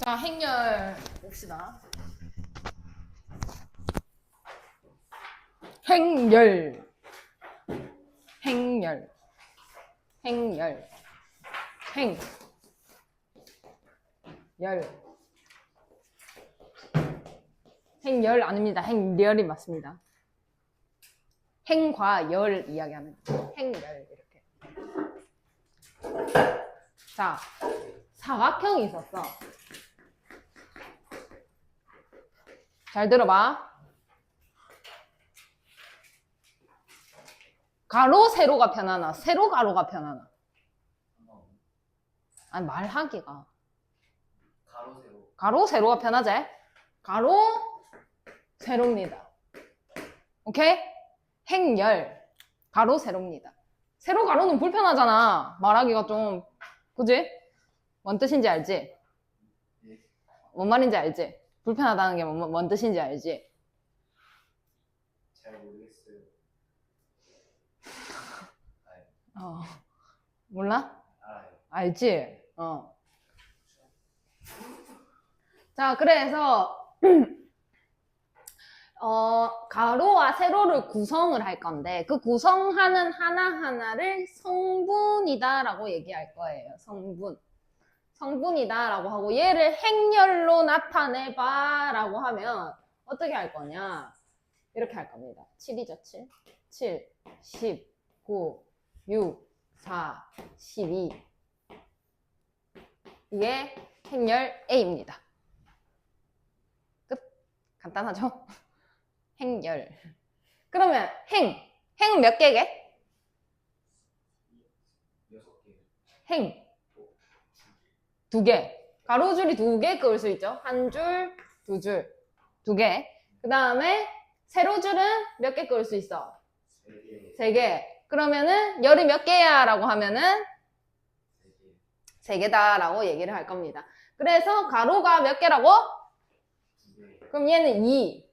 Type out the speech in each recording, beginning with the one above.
자, 행렬 봅시다. 행렬, 행렬, 행렬, 행, 열. 행열 아닙니다. 행렬이 맞습니다. 행과 열 이야기하는 행열 이렇게. 자, 사각형이 있었어. 잘 들어봐. 가로 세로가 편하나 세로 가로가 편하나? 아니 말하기가 가로 세로가 편하지? 가로 세로입니다. 오케이? 행열 가로 세로입니다. 세로 가로는 불편하잖아. 말하기가 좀 그지? 뭔 뜻인지 알지? 뭔 말인지 알지? 불편하다는 게 뭔 뜻인지 알지? 잘 모르겠어요. 몰라? 알아요. 알지? 자, 그래서 가로와 세로를 구성을 할 건데 그 구성하는 하나하나를 성분이다라고 얘기할 거예요. 성분이다라고 하고 얘를 행렬로 나타내봐라고 하면 어떻게 할 거냐? 이렇게 할 겁니다. 7이죠, 7. 7, 10, 9, 6, 4, 12. 이게 행렬 A입니다. 끝. 간단하죠? 행렬. 그러면 행은 몇 개게? 6개. 행. 2개. 가로줄이 2개 그을 수 있죠? 한 줄, 2줄, 2개. 그 다음에 세로줄은 몇 개 그을 수 있어? 3개. 3개. 그러면은 열이 몇 개야? 라고 하면은 3개다 라고 얘기를 할 겁니다. 그래서 가로가 몇 개라고? 2개. 그럼 얘는 2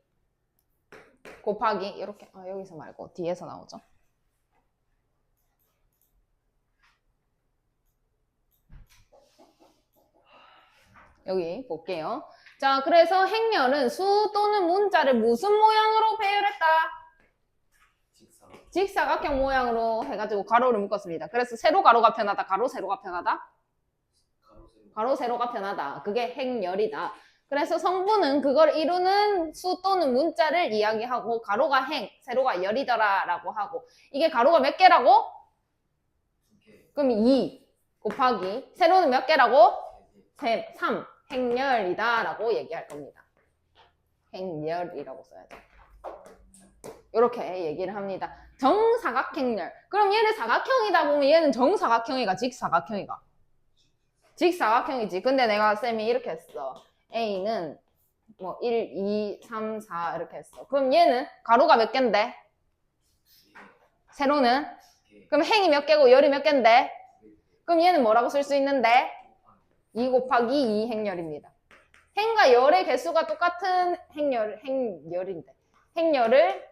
곱하기 이렇게 여기서 말고 뒤에서 나오죠. 여기 볼게요. 자, 그래서 행렬은 수 또는 문자를 무슨 모양으로 배열했다? 직사각형 모양으로 해가지고 가로를 묶었습니다. 그래서 세로 가로가 편하다. 가로 세로가 편하다. 가로 세로가 편하다. 그게 행렬이다. 그래서 성분은 그걸 이루는 수 또는 문자를 이야기하고 가로가 행, 세로가 열이더라 라고 하고 이게 가로가 몇 개라고? 2개. 그럼 2 곱하기 세로는 몇 개라고? 3 행렬이다 라고 얘기할 겁니다. 행렬이라고 써야죠. 이렇게 얘기를 합니다. 정사각행렬. 그럼 얘는 사각형이다 보면 얘는 정사각형이가 직사각형이가? 직사각형이지. 근데 내가 쌤이 이렇게 했어. A는 뭐 1, 2, 3, 4 이렇게 했어. 그럼 얘는 가로가 몇 개인데? 세로는? 그럼 행이 몇 개고 열이 몇 개인데? 그럼 얘는 뭐라고 쓸 수 있는데? 2 곱하기 2 행렬입니다. 행과 열의 개수가 똑같은 행렬인데 행렬을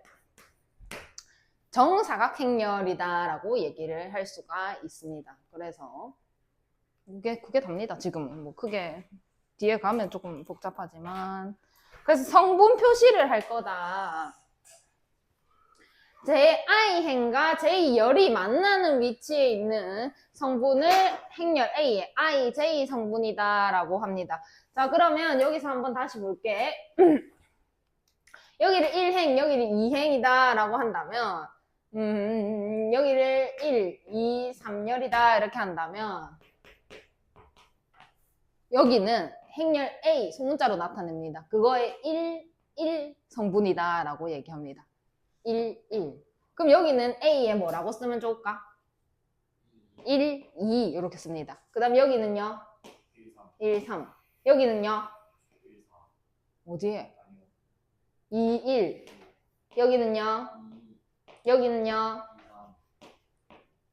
정사각행렬이다라고 얘기를 할 수가 있습니다. 그래서 그게 답니다. 지금은 뭐 크게 뒤에 가면 조금 복잡하지만 그래서 성분 표시를 할 거다. JI행과 J열이 만나는 위치에 있는 성분을 행렬 A의 IJ 성분이다 라고 합니다. 자, 그러면 여기서 한번 다시 볼게. 여기를 1행, 여기를 2행이다 라고 한다면 여기를 1, 2, 3열이다 이렇게 한다면 여기는 행렬 A 소문자로 나타냅니다. 그거의 1 성분이다 라고 얘기합니다. 1, 1. 그럼 여기는 A에 뭐라고 쓰면 좋을까? 1, 2 이렇게 씁니다. 그 다음 여기는요? 1, 3. 여기는요? 어디에? 2, 1. 여기는요? 여기는요?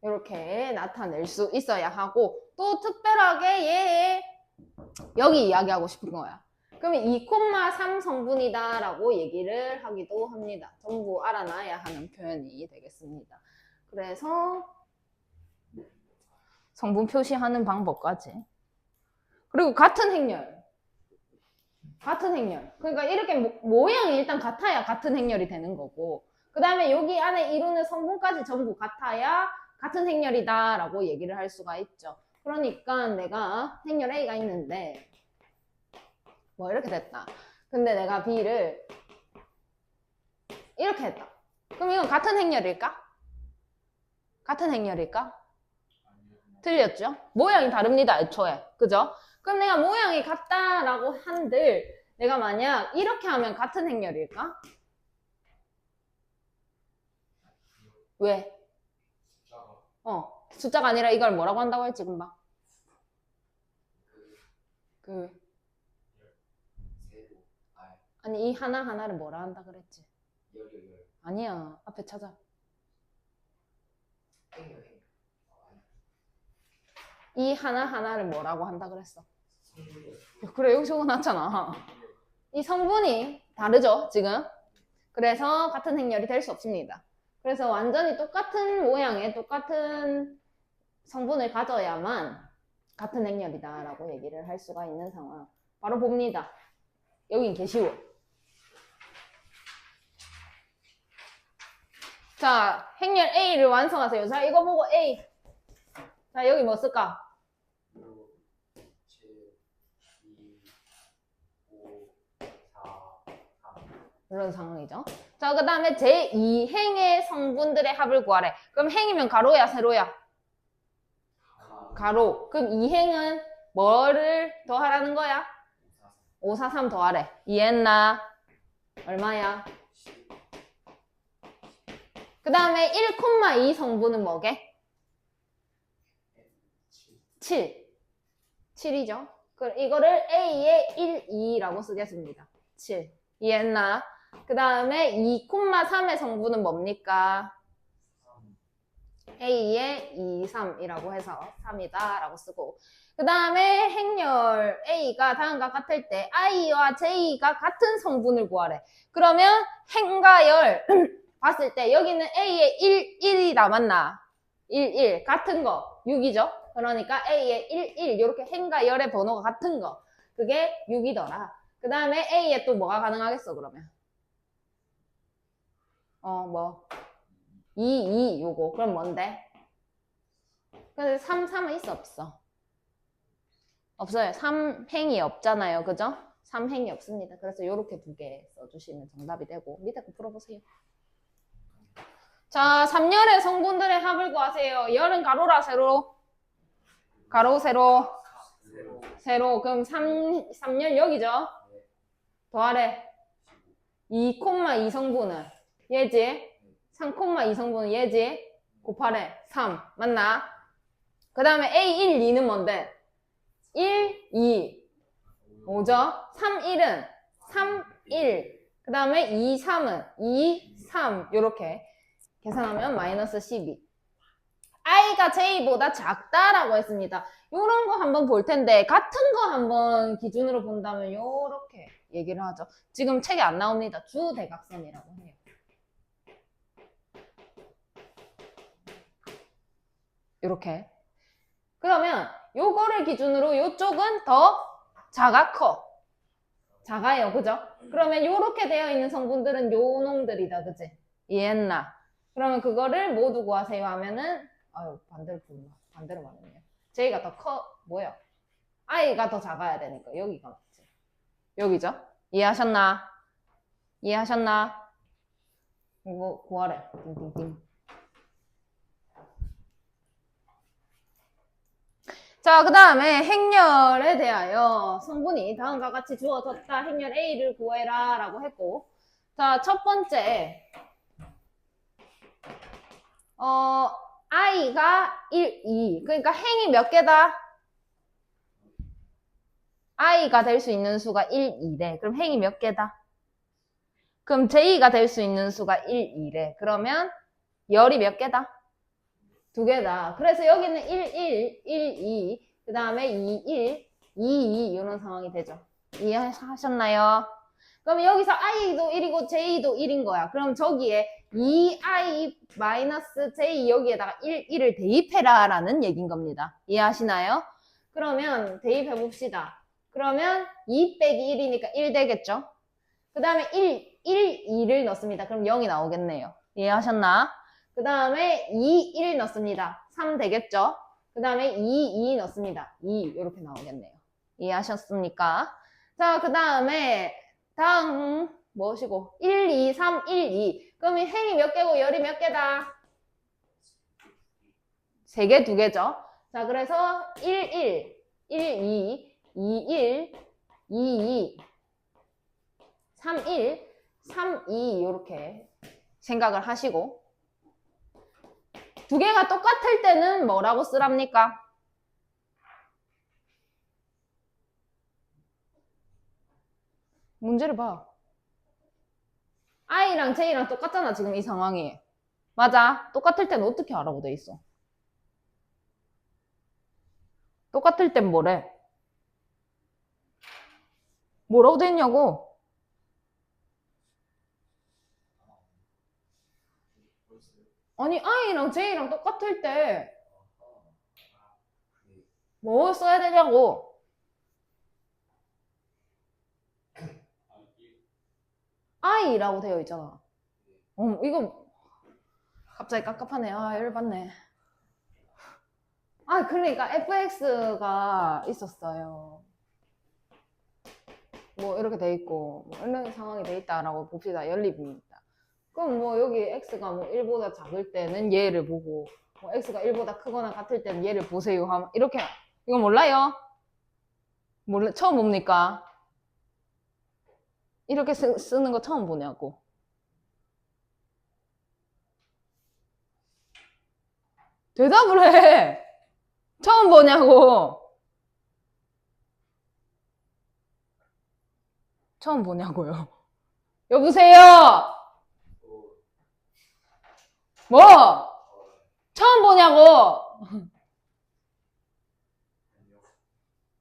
이렇게 나타낼 수 있어야 하고 또 특별하게 얘 여기 이야기하고 싶은 거야. 그러면 2,3 성분이다 라고 얘기를 하기도 합니다. 전부 알아놔야 하는 표현이 되겠습니다. 그래서 성분 표시하는 방법까지. 그리고 같은 행렬 같은 행렬. 그러니까 이렇게 모양이 일단 같아야 같은 행렬이 되는 거고, 그 다음에 여기 안에 이루는 성분까지 전부 같아야 같은 행렬이다 라고 얘기를 할 수가 있죠. 그러니까 내가 행렬 A가 있는데 뭐 이렇게 됐다. 근데 내가 B를 이렇게 했다. 그럼 이건 같은 행렬일까? 같은 행렬일까? 틀렸죠? 모양이 다릅니다, 애초에. 그죠? 그럼 내가 모양이 같다라고 한들 내가 만약 이렇게 하면 같은 행렬일까? 왜? 숫자가 아니라 이걸 뭐라고 한다고 했지, 금방? 세로 아니, 이 하나하나를 뭐라 한다 그랬지? 열 아니야, 앞에 찾아. 행렬 이 하나하나를 뭐라고 한다 그랬어? 성분이요. 그래, 여기 적어놨잖아. 이 성분이 다르죠, 지금? 그래서 같은 행렬이 될 수 없습니다. 그래서 완전히 똑같은 모양의 똑같은 성분을 가져야만 같은 행렬이다라고 얘기를 할 수가 있는 상황. 바로 봅니다. 여긴 개쉬워. 자, 행렬 A를 완성하세요. 자, 이거 보고 A. 자, 여기 뭐 쓸까? 6, 7, 2, 5, 4, 3. 이런 상황이죠. 자, 그 다음에 제2행의 성분들의 합을 구하래. 그럼 행이면 가로야, 세로야? 가로. 그럼 2행은 뭐를 더하라는 거야? 5, 4, 3 더하래. 이해했나? 얼마야? 그 다음에 1,2 성분은 뭐게? 7. 7이죠. 이거를 A의 1, 2라고 쓰겠습니다. 7. 이해했나? 그 다음에 2,3의 성분은 뭡니까? A의 2, 3이라고 해서 3이다 라고 쓰고, 그 다음에 행렬 A가 다음과 같을 때 I와 J가 같은 성분을 구하래. 그러면 행과 열 봤을 때 여기는 A의 1, 1이 남았나? 1, 1 같은 거 6이죠. 그러니까 A의 1, 1 이렇게 행과 열의 번호가 같은 거 그게 6이더라. 그 다음에 A에 또 뭐가 가능하겠어 그러면? 뭐 2, 2 요거 그럼 뭔데? 근데 3, 3은 있어 없어? 없어요. 3행이 없잖아요. 그죠? 3행이 없습니다. 그래서 요렇게 두 개 써주시면 정답이 되고 밑에 거 풀어보세요. 자, 3열의 성분들의 합을 구하세요. 열은 가로라 세로? 가로 세로? 세로. 그럼 3열 여기죠? 더하래. 2,2 성분은 얘지? 3,2 성분은 얘지? 곱하래. 3. 맞나? 그 다음에 A 1, 2는 뭔데? 1, 2. 5죠? 3, 1은 3, 1. 그 다음에 2, 3은 2, 3. 요렇게 계산하면 마이너스 12. I가 J보다 작다라고 했습니다. 요런 거 한번 볼 텐데 같은 거 한번 기준으로 본다면 요렇게 얘기를 하죠. 지금 책에 안 나옵니다. 주대각선이라고 해요. 요렇게. 그러면 요거를 기준으로 요쪽은 더 작아 커? 작아요. 그죠? 그러면 요렇게 되어 있는 성분들은 요 놈들이다. 그치? 이해했나? 그러면 그거를 모두 구하세요 하면은 아유 반대로 말했네요. J가 더 커 뭐야? I가 더 작아야 되니까 여기가 맞지. 여기죠? 이해하셨나? 이해하셨나? 이거 구하래. 띵띵띵. 자, 그 다음에 행렬에 대하여 성분이 다음과 같이 주어졌다. 행렬 A를 구해라 라고 했고, 자, 첫 번째 I가 1, 2 그러니까 행이 몇 개다? I가 될 수 있는 수가 1, 2래. 그럼 행이 몇 개다? 그럼 J가 될 수 있는 수가 1, 2래. 그러면 열이 몇 개다? 2개다. 그래서 여기는 1, 1, 1, 2, 그 다음에 2, 1, 2, 2 이런 상황이 되죠. 이해하셨나요? 그럼 여기서 I도 1이고 J도 1인 거야. 그럼 저기에 2I-J 여기에다가 1, 1을 대입해라 라는 얘기인 겁니다. 이해하시나요? 그러면 대입해 봅시다. 그러면 2 빼기 1이니까 1 되겠죠? 그 다음에 1, 2를 넣습니다. 그럼 0이 나오겠네요. 이해하셨나? 그 다음에 2, 1 넣습니다. 3 되겠죠? 그 다음에 2 넣습니다. 2 이렇게 나오겠네요. 이해하셨습니까? 자, 그 다음에 다음 무엇이고? 1, 2, 3, 1, 2. 그러면 행이 몇 개고 열이 몇 개다? 3개, 2개죠? 자, 그래서 1, 1, 1, 2, 2, 1, 2, 2, 3, 1, 3, 2 이렇게 생각을 하시고 2개가 똑같을 때는 뭐라고 쓰랍니까? 문제를 봐. I랑 J랑 똑같잖아, 지금 이 상황이. 맞아. 똑같을 때는 어떻게 하라고 돼 있어? 똑같을 땐 뭐래? 뭐라고 돼 있냐고? 아니, I랑 J랑 똑같을 때 뭐 써야 되냐고? I라고 되어 있잖아. 이거 갑자기 깝깝하네. 아, 열받네. 아, 그러니까 fx가 있었어요. 뭐 이렇게 돼 있고 뭐 이런 상황이 돼 있다라고 봅시다. 연립입니다. 그럼 뭐 여기 x가 뭐 1보다 작을 때는 얘를 보고 뭐 x가 1보다 크거나 같을 때는 얘를 보세요. 이렇게 이거 몰라요? 몰라 처음 봅니까? 이렇게 쓰는 거 처음 보냐고. 대답을 해. 처음 보냐고. 처음 보냐고요. 여보세요. 뭐? 처음 보냐고.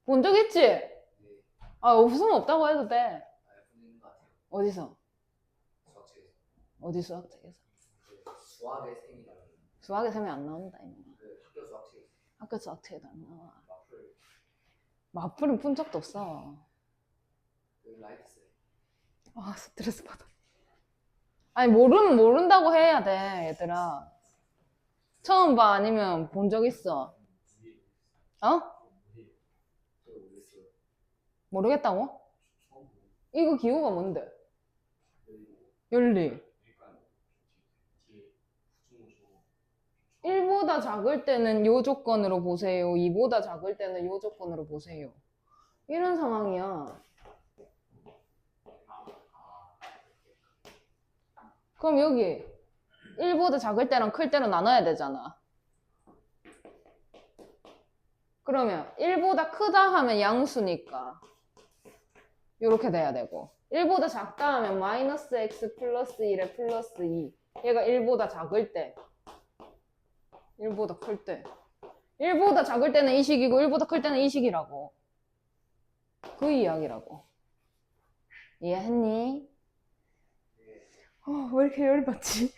본 적 있지? 아, 없으면 없다고 해도 돼. 어디서? 어디 수학책에서? 수학의 셈이라는 수학의 셈이 안 나온다, 이놈아. 학교 수학책에서 학교 수학책에도 안 나와. 마플 마플은 푼 적도 없어. 라이트스 아, 스트레스 받아. 아니, 모르면 모른다고 해야 돼, 얘들아. 처음 봐, 아니면 본 적 있어? 어? 모르겠다고? 이거 기호가 뭔데? 윤리. 1보다 작을 때는 요 조건으로 보세요. 2보다 작을 때는 요 조건으로 보세요. 이런 상황이야. 그럼 여기 1보다 작을 때랑 클 때로 나눠야 되잖아. 그러면 1보다 크다 하면 양수니까 이렇게 돼야 되고 1보다 작다 하면 마이너스 x 플러스 1에 플러스 2 얘가 1보다 작을 때 1보다 클 때 1보다 작을 때는 이 식이고 1보다 클 때는 이 식이라고. 그 이야기라고. 이해했니? 왜 이렇게 열받지?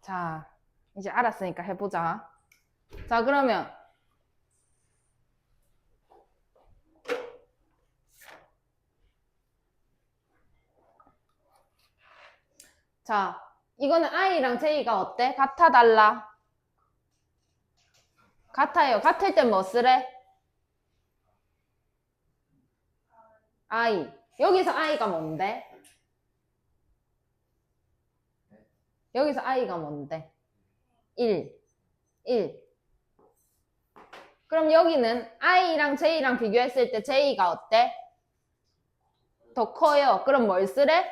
자, 이제 알았으니까 해보자. 자, 그러면 자, 이거는 I랑 J가 어때? 같아, 달라? 같아요. 같을 땐 뭐 쓰래? I. 여기서 I가 뭔데? 여기서 I가 뭔데? 1. 1. 그럼 여기는 I랑 J랑 비교했을 때 J가 어때? 더 커요. 그럼 뭘 쓰래?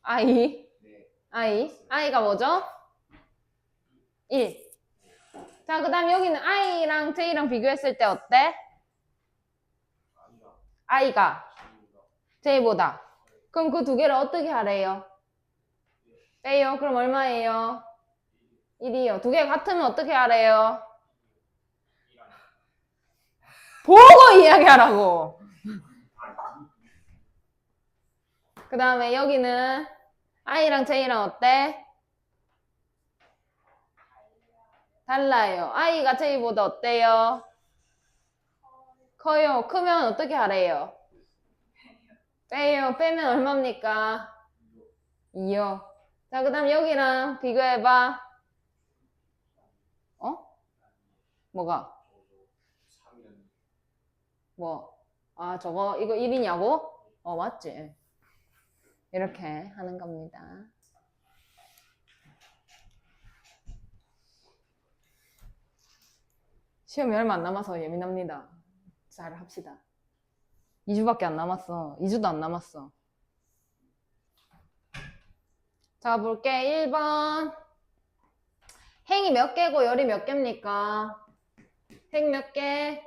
I. I가 뭐죠? 1. 자, 그 다음 여기는 I랑 J랑 비교했을 때 어때? I가 J보다. 그럼 그 두 개를 어떻게 하래요? 빼요. 그럼 얼마예요? 1이요. 두 개 같으면 어떻게 하래요? 보고 이야기하라고. 그 다음에 여기는 I랑 J랑 어때? 달라요. I가 J보다 어때요? 커요. 크면 어떻게 하래요? 빼요. 빼면 얼마입니까? 2요. 자, 그 다음 여기랑 비교해봐. 어? 뭐가? 뭐? 아, 저거, 이거 1이냐고? 맞지? 이렇게 하는 겁니다. 시험이 얼마 안 남아서 예민합니다. 잘 합시다. 2주밖에 안 남았어. 2주도 안 남았어. 자, 볼게. 1번. 행이 몇 개고 열이 몇 개입니까? 행 몇 개?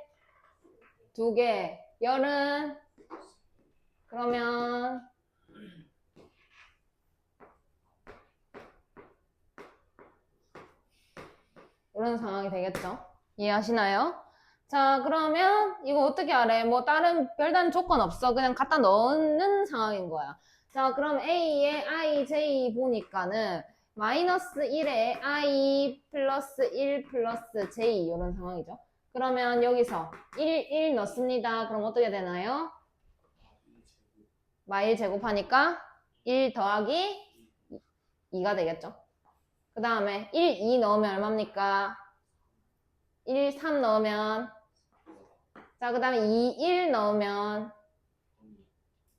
2개. 열은? 그러면 이런 상황이 되겠죠? 이해하시나요? 자, 그러면 이거 어떻게 하래? 뭐 다른 별다른 조건 없어. 그냥 갖다 넣는 상황인 거야. 자, 그럼 A에 I, J 보니까는 마이너스 1에 I 플러스 1 플러스 J 이런 상황이죠. 그러면 여기서 1 넣습니다. 그럼 어떻게 되나요? 마일 제곱하니까 1 더하기 2가 되겠죠. 그 다음에 1, 2 넣으면 얼마입니까? 1, 3 넣으면 자, 그 다음에 2, 1 넣으면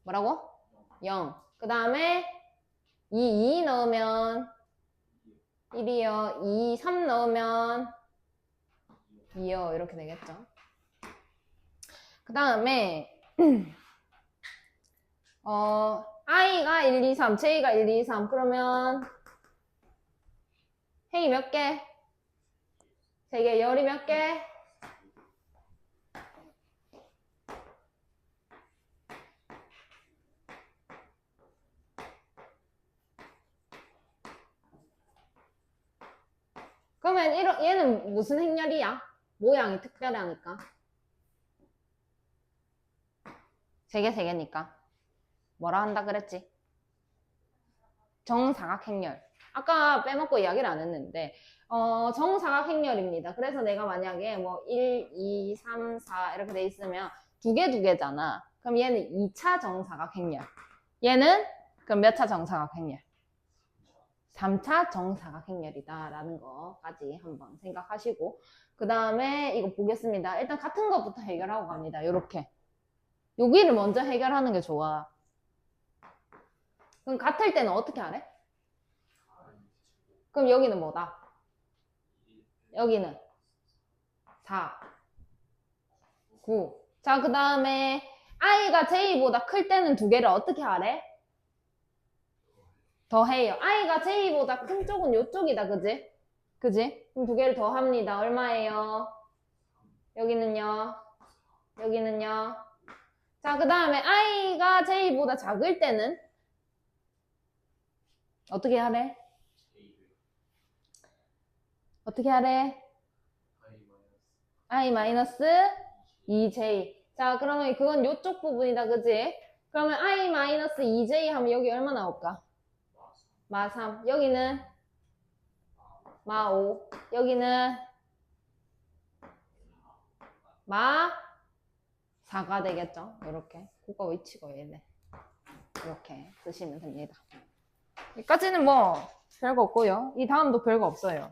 뭐라고? 0. 그 다음에 2, 2 넣으면 1이요. 2, 3 넣으면 2요. 이렇게 되겠죠. 그 다음에 I가 1, 2, 3, J가 1, 2, 3 그러면 행이 몇 개? 3개. 열이 몇 개? 그러면 얘는 무슨 행렬이야? 모양이 특별하니까. 3개, 3개니까. 뭐라 한다 그랬지? 정사각행렬. 아까 빼먹고 이야기를 안 했는데 정사각행렬입니다. 그래서 내가 만약에 뭐 1, 2, 3, 4 이렇게 돼 있으면 2개, 2개잖아. 그럼 얘는 2차 정사각행렬. 얘는 그럼 몇 차 정사각행렬? 3차 정사각행렬이다 라는 거까지 한번 생각하시고 그 다음에 이거 보겠습니다. 일단 같은 것부터 해결하고 갑니다. 요렇게 여기를 먼저 해결하는 게 좋아. 그럼 같을 때는 어떻게 하래? 그럼 여기는 뭐다? 여기는 4, 9. 자, 그 다음에 I가 J보다 클 때는 2개를 어떻게 하래? 더해요. I가 J보다 큰 쪽은 이쪽이다. 그지? 그지? 그럼 2개를 더합니다. 얼마예요? 여기는요? 여기는요? 자, 그 다음에 I가 J보다 작을 때는 어떻게 하래? 어떻게 하래? I 마이너스 2J. 자, 그러면 그건 이쪽 부분이다. 그지? 그러면 I 마이너스 2J 하면 여기 얼마 나올까? 마 3. 여기는 마 5. 여기는 마 4가 되겠죠? 이렇게. 국가 위치고 얘네. 이렇게 쓰시면 됩니다. 여기까지는 뭐 별거 없고요. 이 다음도 별거 없어요.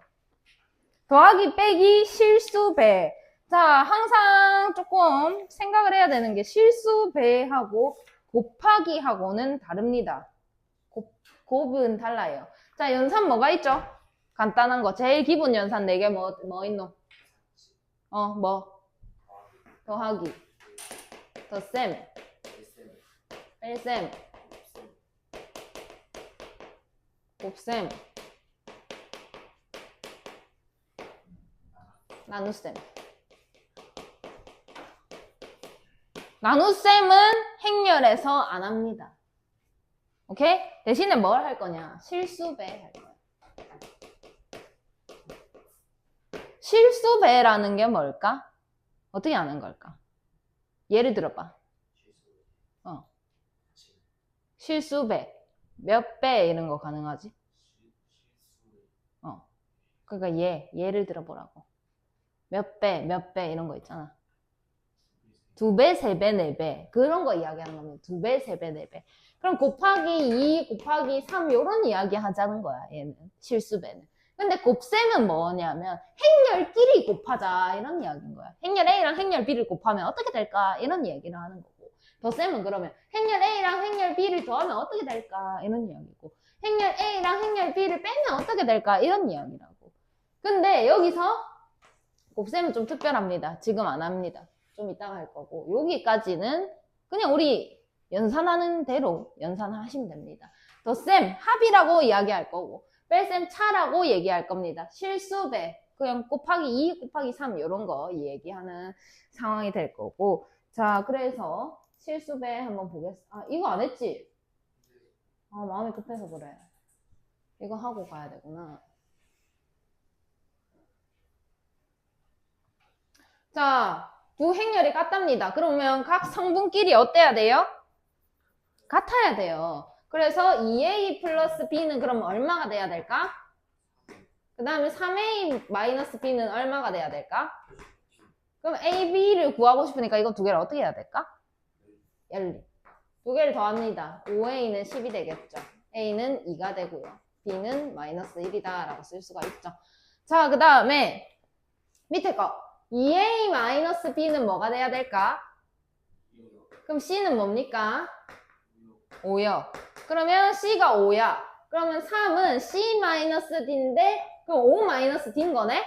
더하기 빼기 실수 배. 자, 항상 조금 생각을 해야 되는 게 실수 배하고 곱하기하고는 다릅니다. 곱은 달라요. 자, 연산 뭐가 있죠? 간단한 거. 제일 기본 연산 4개 뭐 있노? 뭐? 더하기. 덧셈. 뺄셈. 곱셈. 나눗셈. 나눗셈은 행렬에서 안 합니다. 오케이? 대신에 뭘 할 거냐? 실수배 할 거야. 실수배라는 게 뭘까? 어떻게 아는 걸까? 예를 들어봐. 실수배. 몇 배 이런 거 가능하지? 그러니까 예를 들어보라고. 몇 배, 몇 배 이런 거 있잖아. 2배, 3배, 4배 그런 거 이야기하는 겁니다. 2배, 3배, 4배. 그럼 곱하기 2, 곱하기 3 이런 이야기 하자는 거야. 얘는 실수배는. 근데 곱셈은 뭐냐면 행렬끼리 곱하자 이런 이야기인 거야. 행렬 A랑 행렬 B를 곱하면 어떻게 될까 이런 이야기를 하는 거고, 덧셈은 그러면 행렬 A랑 행렬 B를 더하면 어떻게 될까 이런 이야기고, 행렬 A랑 행렬 B를 빼면 어떻게 될까 이런 이야기라고. 근데 여기서 곱셈은 좀 특별합니다. 지금 안 합니다. 좀 이따가 할 거고, 여기까지는 그냥 우리 연산하는 대로 연산하시면 됩니다. 덧셈 합이라고 이야기할 거고, 뺄셈 차라고 얘기할 겁니다. 실수배 그냥 곱하기 2 곱하기 3 이런 거 얘기하는 상황이 될 거고. 자, 그래서 실수배 한번 보겠습니다. 아, 이거 안 했지? 아, 마음이 급해서 그래. 이거 하고 가야 되구나. 자, 두 행렬이 같답니다. 그러면 각 성분끼리 어때야 돼요? 같아야 돼요. 그래서 2a 플러스 b는 그럼 얼마가 돼야 될까? 그 다음에 3a 마이너스 b는 얼마가 돼야 될까? 그럼 a, b를 구하고 싶으니까 이거 두 개를 어떻게 해야 될까? 열리. 두 개를 더합니다. 5a는 10이 되겠죠. a는 2가 되고요. b는 마이너스 1이다 라고 쓸 수가 있죠. 자, 그 다음에 밑에 거 2a 마이너스 b는 뭐가 돼야 될까? 그럼 c는 뭡니까? 5요. 그러면 c가 5야. 그러면 3은 c 마이너스 d인데 그럼 5 마이너스 d인 거네?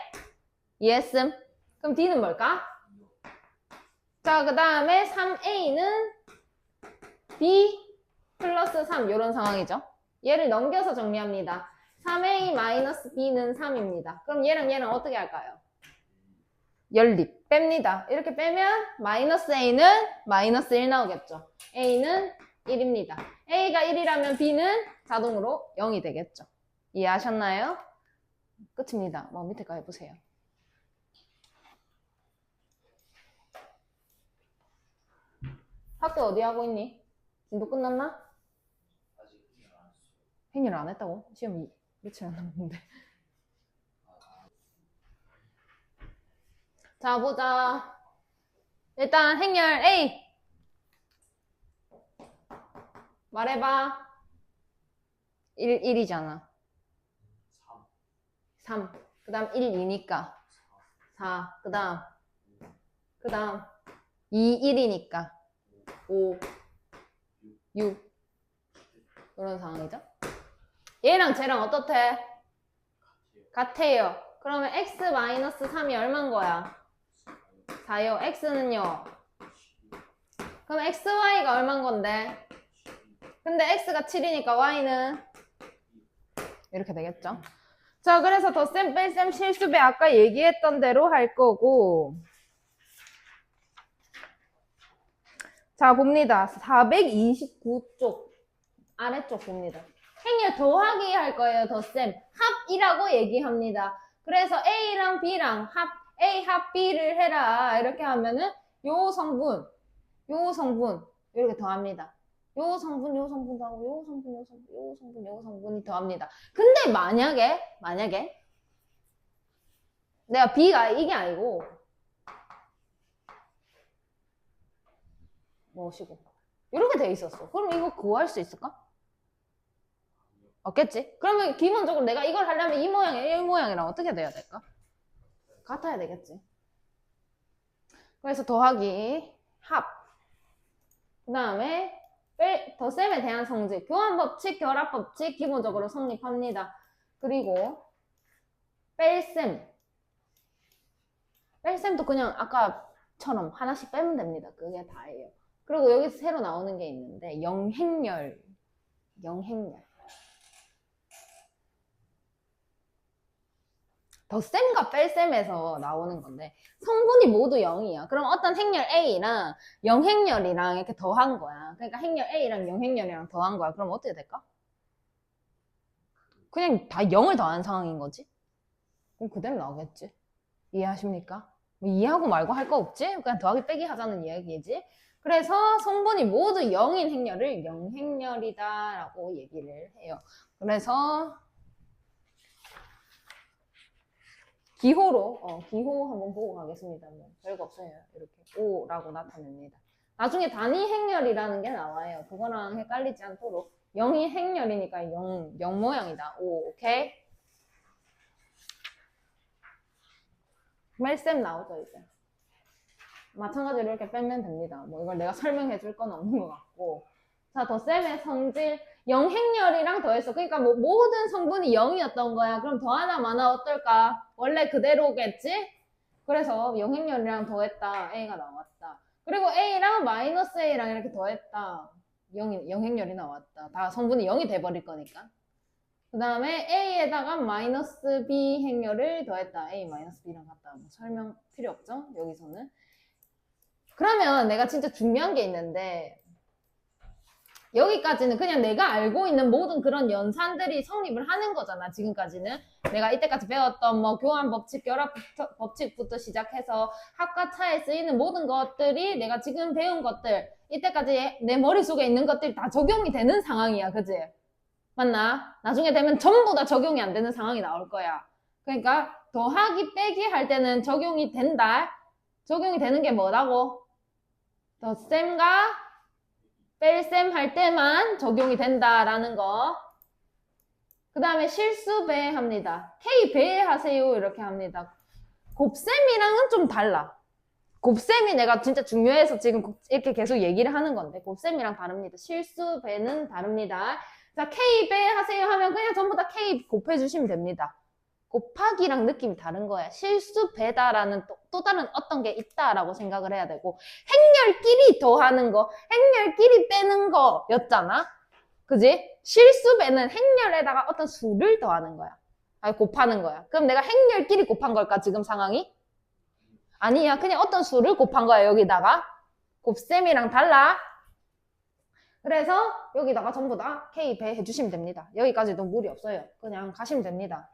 이해했음? 그럼 d는 뭘까? 자, 그 다음에 3a는 b 플러스 3 이런 상황이죠. 얘를 넘겨서 정리합니다. 3a 마이너스 b는 3입니다. 그럼 얘랑 어떻게 할까요? 연립 뺍니다. 이렇게 빼면 마이너스 a는 마이너스 1 나오겠죠. a는 1입니다. a가 1이라면 b는 자동으로 0이 되겠죠. 이해하셨나요? 끝입니다. 뭐 밑에 거 해보세요. 학교 어디 하고 있니? 진도 끝났나? 아직 행렬 안 했어요. 행렬 안 했다고? 시험 며칠 안 남았는데. 자, 보자. 일단 행렬 A 말해봐. 1이잖아. 3. 그 다음 1, 2니까 4. 그 다음 2, 1이니까 5, 6 이런 상황이죠. 얘랑 쟤랑 어떻대? 같아요. 그러면 x-3이 얼만 거야? 4요. x는요? 그럼 xy가 얼만 건데? 근데 x가 7이니까 y는 이렇게 되겠죠. 자, 그래서 덧셈, 뺄셈, 실수배 아까 얘기했던 대로 할 거고. 자, 봅니다. 429쪽 아래쪽 봅니다. 행렬 더하기 할 거예요. 덧셈 합이라고 얘기합니다. 그래서 A랑 B랑 합 A 합 B를 해라 이렇게 하면은 요 성분 이렇게 더합니다. 요 성분 더하고 요 성분이 더합니다. 근데 만약에 내가 B가 이게 아니고 뭐시고 이렇게 돼 있었어. 그럼 이거 구할 수 있을까? 없겠지? 그러면 기본적으로 내가 이걸 하려면 이 모양이랑 어떻게 돼야 될까? 같아야 되겠지. 그래서 더하기 합. 그 다음에 덧셈에 대한 성질. 교환법칙, 결합법칙 기본적으로 성립합니다. 그리고 뺄셈. 뺄셈도 그냥 아까처럼 하나씩 빼면 됩니다. 그게 다예요. 그리고 여기서 새로 나오는 게 있는데 영행렬. 덧셈과 뺄셈에서 나오는 건데 성분이 모두 0이야. 그럼 어떤 행렬 A랑 0행렬이랑 이렇게 더한 거야. 그러니까 행렬 A랑 0행렬이랑 더한 거야. 그럼 어떻게 될까? 그냥 다 0을 더한 상황인 거지. 그럼 그대로 나오겠지. 이해하십니까? 뭐 이해하고 말고 할 거 없지? 그냥 더하기 빼기 하자는 이야기지. 그래서 성분이 모두 0인 행렬을 영행렬이다 라고 얘기를 해요. 그래서 기호로 기호 한번 보고 가겠습니다. 뭐 별거 없어요. 이렇게 O라고 나타냅니다. 나중에 단위 행렬이라는 게 나와요. 그거랑 헷갈리지 않도록 0이 행렬이니까 0 모양이다. O, 오케이? 말셈 나오죠, 이제. 마찬가지로 이렇게 빼면 됩니다. 뭐 이걸 내가 설명해 줄 건 없는 것 같고. 자, 덧셈의 성질. 0행렬이랑 더했어. 그러니까 뭐 모든 성분이 0이었던 거야. 그럼 더하나 마나 어떨까? 원래 그대로겠지? 그래서 0행렬이랑 더했다. A가 나왔다. 그리고 A랑 마이너스 A랑 이렇게 더했다. 0행렬이 나왔다. 다 성분이 0이 돼버릴 거니까. 그 다음에 A에다가 마이너스 B 행렬을 더했다. A 마이너스 B랑 같다. 뭐 설명 필요 없죠? 여기서는. 그러면 내가 진짜 중요한 게 있는데 여기까지는 그냥 내가 알고 있는 모든 그런 연산들이 성립을 하는 거잖아. 지금까지는 내가 이때까지 배웠던 뭐 교환 법칙, 결합 법칙부터 시작해서 학과 차에 쓰이는 모든 것들이 내가 지금 배운 것들, 이때까지 내 머릿속에 있는 것들이 다 적용이 되는 상황이야. 그지? 맞나? 나중에 되면 전부 다 적용이 안 되는 상황이 나올 거야. 그러니까 더하기 빼기 할 때는 적용이 된다. 적용이 되는 게 뭐라고? 덧셈과 뺄셈 할 때만 적용이 된다라는 거. 그 다음에 실수 배합니다. K 배하세요 이렇게 합니다. 곱셈이랑은 좀 달라. 곱셈이 내가 진짜 중요해서 지금 이렇게 계속 얘기를 하는 건데 곱셈이랑 다릅니다. 실수 배는 다릅니다. 자, K 배하세요 하면 그냥 전부 다 K 곱해주시면 됩니다. 곱하기랑 느낌이 다른 거야. 실수 배다라는 또 다른 어떤 게 있다라고 생각을 해야 되고 행렬끼리 더하는 거, 행렬끼리 빼는 거였잖아. 그지? 실수 배는 행렬에다가 어떤 수를 더하는 거야. 아니 곱하는 거야. 그럼 내가 행렬끼리 곱한 걸까 지금 상황이? 아니야. 그냥 어떤 수를 곱한 거야 여기다가. 곱셈이랑 달라. 그래서 여기다가 전부 다 K 배 해주시면 됩니다. 여기까지도 무리 없어요. 그냥 가시면 됩니다.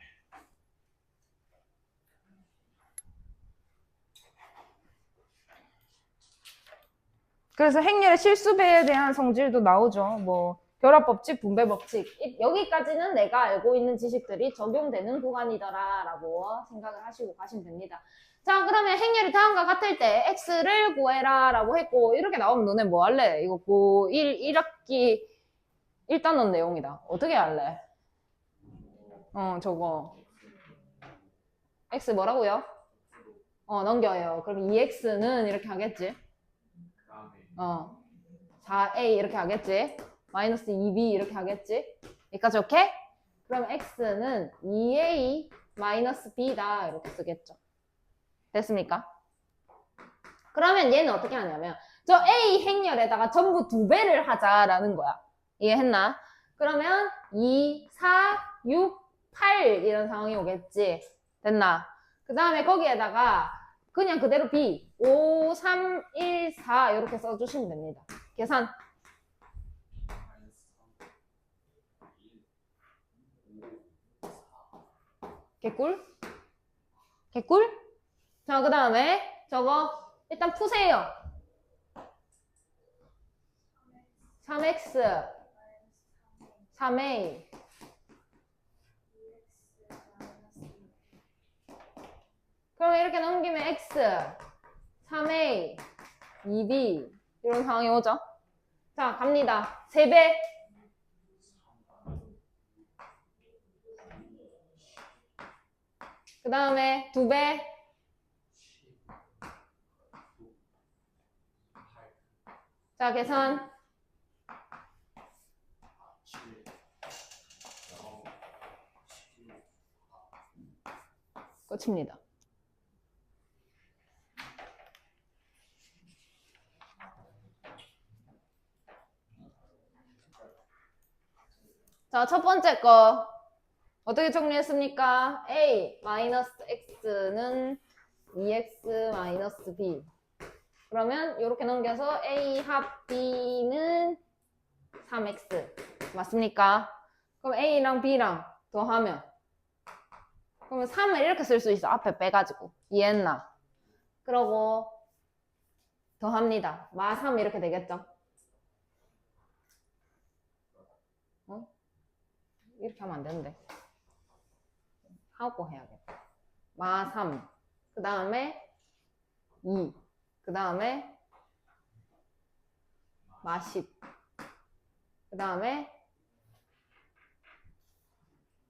그래서 행렬의 실수배에 대한 성질도 나오죠. 뭐 결합법칙, 분배법칙 여기까지는 내가 알고 있는 지식들이 적용되는 구간이더라 라고 생각을 하시고 가시면 됩니다. 자, 그러면 행렬이 다음과 같을 때 x를 구해라 라고 했고 이렇게 나오면 너네 뭐 할래? 이거 고1 1학기 1단원 내용이다. 어떻게 할래? 저거 x 뭐라고요? 넘겨요. 그럼 2x는 이렇게 하겠지? 4a 이렇게 하겠지? 마이너스 2b 이렇게 하겠지? 여기까지 오케이? 그럼 x는 2a 마이너스 b다 이렇게 쓰겠죠. 됐습니까? 그러면 얘는 어떻게 하냐면 저 a 행렬에다가 전부 2배를 하자라는 거야. 이해했나? 그러면 2, 4, 6, 8 이런 상황이 오겠지. 됐나? 그 다음에 거기에다가 그냥 그대로 B 5, 3, 1, 4 이렇게 써주시면 됩니다. 계산. 개꿀? 개꿀? 자, 그 다음에 저거 일단 푸세요. 3x 3a 그러면 이렇게 넘기면 x 3a 2b 이런 상황이 오죠. 자, 갑니다. 3배 그 다음에 2배 자, 계산 끝입니다. 자, 첫 번째 거 어떻게 정리했습니까? a 마이너스 x는 2x 마이너스 b 그러면 이렇게 넘겨서 a 합 b는 3x 맞습니까? 그럼 a랑 b랑 더하면 그러면 3을 이렇게 쓸 수 있어. 앞에 빼가지고 이해했나? 그러고 더합니다. 마 3 이렇게 되겠죠? 어? 이렇게 하면 안 되는데. 하고 해야겠다. 마 3. 그 다음에 2. 그 다음에 마 10. 그 다음에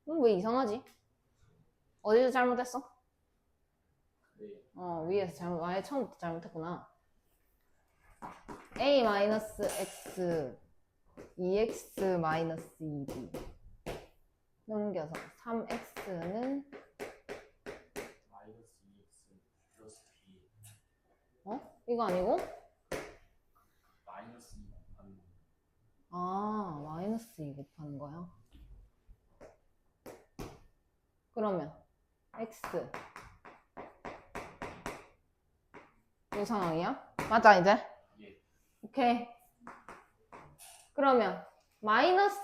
왜 이상하지? 어디서 잘못했어? 네. 위에서 잘못, 아예 처음부터 잘못했구나. a-x 2x-2b 넘겨서 3x는 마이너스 2x 플러스 b 이거 아니고? 마이너스 2 곱하는 마이너스 2 곱하는 거야. 그러면 x 이 상황이야? 맞아 이제? 예. 오케이. 그러면 마이너스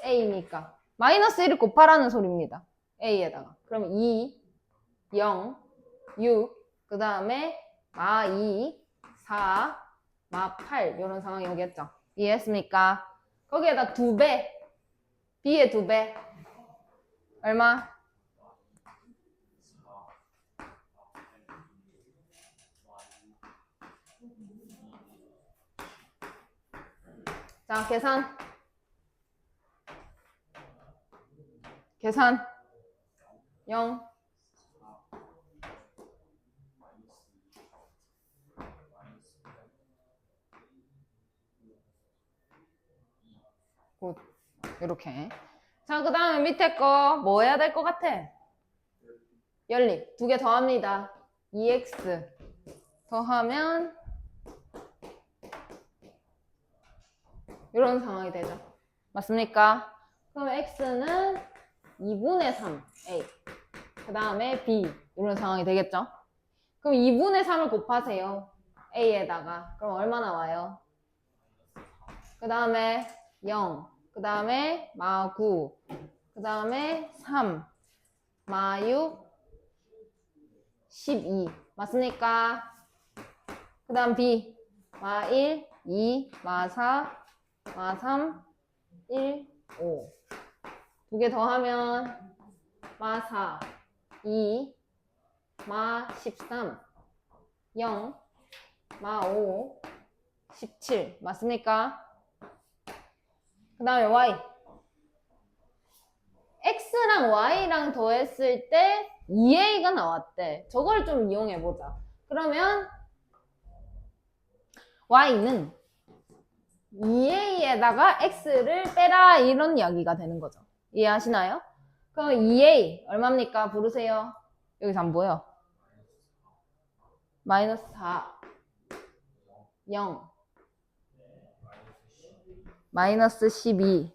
a니까 마이너스 1을 곱하라는 소리입니다. a에다가. 그럼 2, 0, 6, 그 다음에 마 2, 4, 마 8 이런 상황이 오겠죠. 이해했습니까? 거기에다 2배, b의 2배 얼마? 자, 계산. 0. 굿. 이렇게. 자, 그 다음에 밑에 거 뭐 해야 될 것 같아? 연립. 2개 더합니다. 2x 더하면 이런 상황이 되죠. 맞습니까? 그럼 x는 2분의 3a 그 다음에 b 이런 상황이 되겠죠. 그럼 2분의 3을 곱하세요. a에다가. 그럼 얼마 나와요? 그 다음에 0, 그 다음에 마 9, 그 다음에 3, 마 6, 12 맞습니까? 그 다음 b 마 1, 2, 마 4, 마 3, 1, 5 두 개 더하면 마 4, 2, 마 13, 0, 마 5, 17 맞습니까? 그 다음에 y x랑 y랑 더했을 때 2a가 나왔대. 저걸 좀 이용해보자. 그러면 y는 2a에다가 x를 빼라 이런 이야기가 되는 거죠. 이해하시나요? 그럼 2a 얼마입니까? 부르세요. 여기서 안 보여. 마이너스 4 0 마이너스 12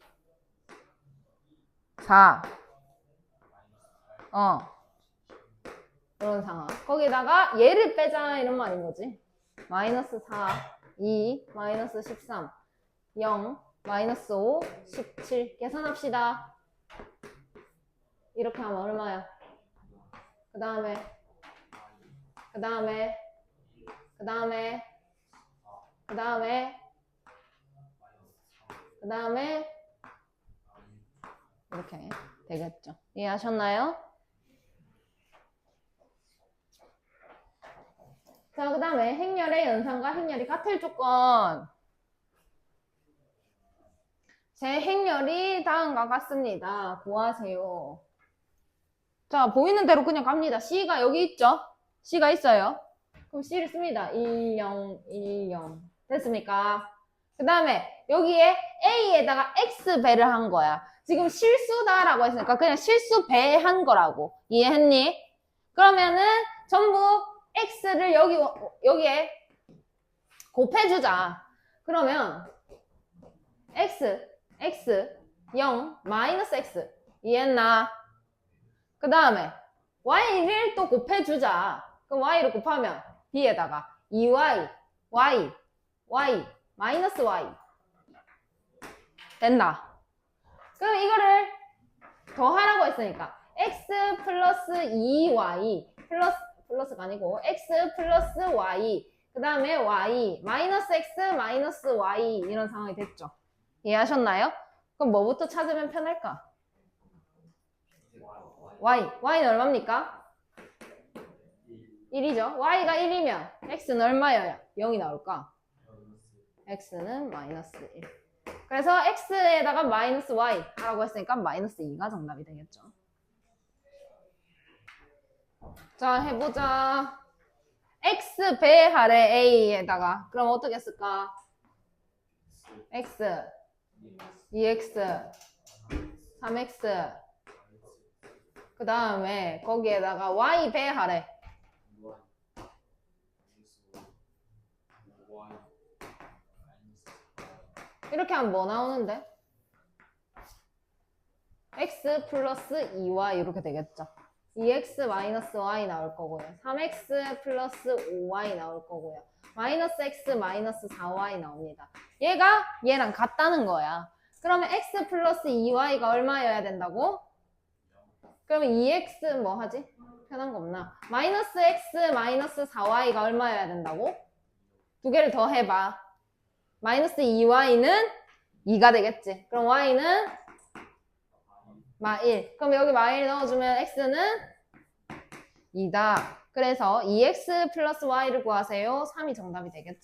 4 이런 상황. 거기다가 얘를 빼자 이런 말인 거지. 마이너스 4 2 마이너스 13 0 마이너스 5 17 계산합시다. 이렇게 하면 얼마야? 그 다음에 이렇게 되겠죠. 이해하셨나요? 자, 그 다음에 행렬의 연산과 행렬이 같을 조건. 제 행렬이 다음과 같습니다. 구하세요. 자, 보이는 대로 그냥 갑니다. C가 여기 있죠? C가 있어요. 그럼 C를 씁니다. 1, 0, 1, 0. 됐습니까? 그 다음에 여기에 A에다가 X 배를 한 거야. 지금 실수다라고 했으니까 그냥 실수 배한 거라고. 이해했니? 그러면은 전부 X를 여기에 곱해주자. 그러면 X, 0, 마이너스 X. 이해했나? 그 다음에 Y를 또 곱해주자. 그럼 Y를 곱하면 B에다가 2Y, Y, 마이너스 Y. 된다. 그럼 이거를 더하라고 했으니까 X 플러스 2Y 플러스가 아니고 X 플러스 Y 그 그 다음에 y, 마이너스 x, 마이너스 y 이런 상황이 됐죠. 이해하셨나요? 그럼 뭐부터 찾으면 편할까? y는 얼마입니까? 1이죠. y가 1이면 x는 얼마여야 0이 나올까? x는 마이너스 1. 그래서 x에다가 마이너스 y 라고 했으니까 마이너스 2가 정답이 되겠죠. 자, 해보자. x 배할에 a에다가 그럼 어떻게 쓸까? x, 2x, 3x 그 다음에 거기에다가 y 배할에 이렇게 하면 뭐 나오는데? x 플러스 2y 이렇게 되겠죠. 2x 마이너스 y 나올 거고요. 3x 플러스 5y 나올 거고요. 마이너스 x 마이너스 4y 나옵니다. 얘가 얘랑 같다는 거야. 그러면 x 플러스 2y가 얼마여야 된다고? 그러면 2x 뭐 하지? 편한 거 없나? 마이너스 x 마이너스 4y가 얼마여야 된다고? 두 개를 더 해봐. 마이너스 2y는 2가 되겠지. 그럼 y는 마 1. 그럼 여기 마 1 넣어주면 x는 2다. 그래서 2x 플러스 y를 구하세요. 3이 정답이 되겠죠.